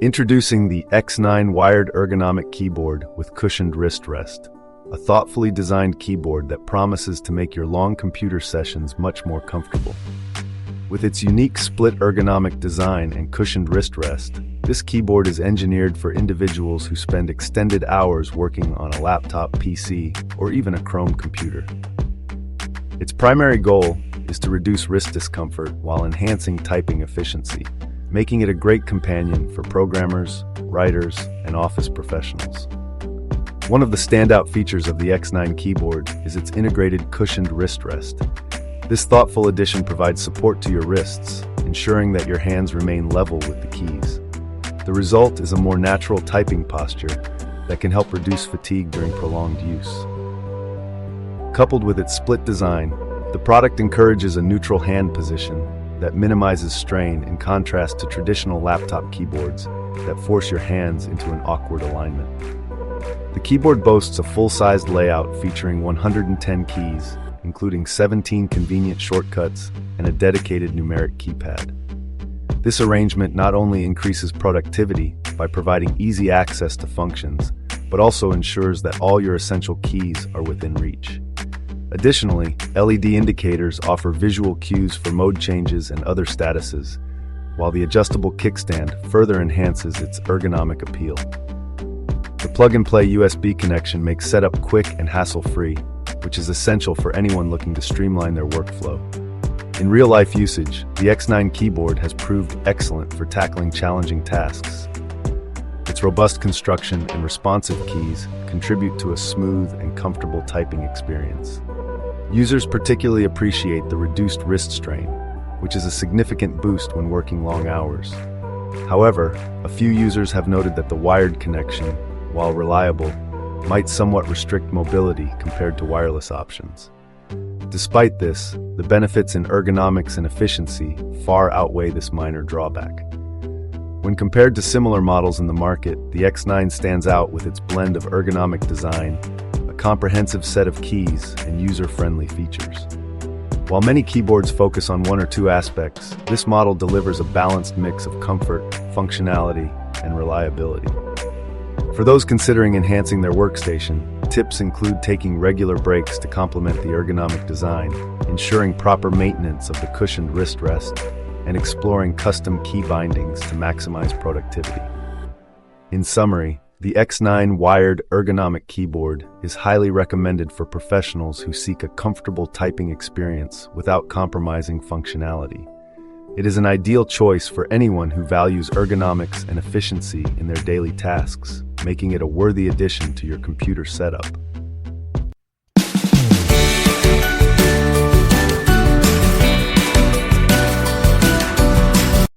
Introducing the X9 Wired Ergonomic Keyboard with cushioned wrist rest, a thoughtfully designed keyboard that promises to make your long computer sessions much more comfortable. With its unique split ergonomic design and cushioned wrist rest, this keyboard is engineered for individuals who spend extended hours working on a laptop, PC, or even a Chrome computer. Its primary goal is to reduce wrist discomfort while enhancing typing efficiency, making it a great companion for programmers, writers, and office professionals. One of the standout features of the X9 keyboard is its integrated cushioned wrist rest. This thoughtful addition provides support to your wrists, ensuring that your hands remain level with the keys. The result is a more natural typing posture that can help reduce fatigue during prolonged use. Coupled with its split design, the product encourages a neutral hand position that minimizes strain in contrast to traditional laptop keyboards that force your hands into an awkward alignment. The keyboard boasts a full-sized layout featuring 110 keys, including 17 convenient shortcuts and a dedicated numeric keypad. This arrangement not only increases productivity by providing easy access to functions, but also ensures that all your essential keys are within reach. Additionally, LED indicators offer visual cues for mode changes and other statuses, while the adjustable kickstand further enhances its ergonomic appeal. The plug-and-play USB connection makes setup quick and hassle-free, which is essential for anyone looking to streamline their workflow. In real-life usage, the X9 keyboard has proved excellent for tackling challenging tasks. Its robust construction and responsive keys contribute to a smooth and comfortable typing experience. Users particularly appreciate the reduced wrist strain, which is a significant boost when working long hours. However, a few users have noted that the wired connection, while reliable, might somewhat restrict mobility compared to wireless options. Despite this, the benefits in ergonomics and efficiency far outweigh this minor drawback. When compared to similar models in the market, the X9 stands out with its blend of ergonomic design, a comprehensive set of keys, and user-friendly features. While many keyboards focus on one or two aspects, this model delivers a balanced mix of comfort, functionality, and reliability. For those considering enhancing their workstation, tips include taking regular breaks to complement the ergonomic design, ensuring proper maintenance of the cushioned wrist rest, and exploring custom key bindings to maximize productivity. In summary, the X9 Wired Ergonomic Keyboard is highly recommended for professionals who seek a comfortable typing experience without compromising functionality. It is an ideal choice for anyone who values ergonomics and efficiency in their daily tasks, making it a worthy addition to your computer setup.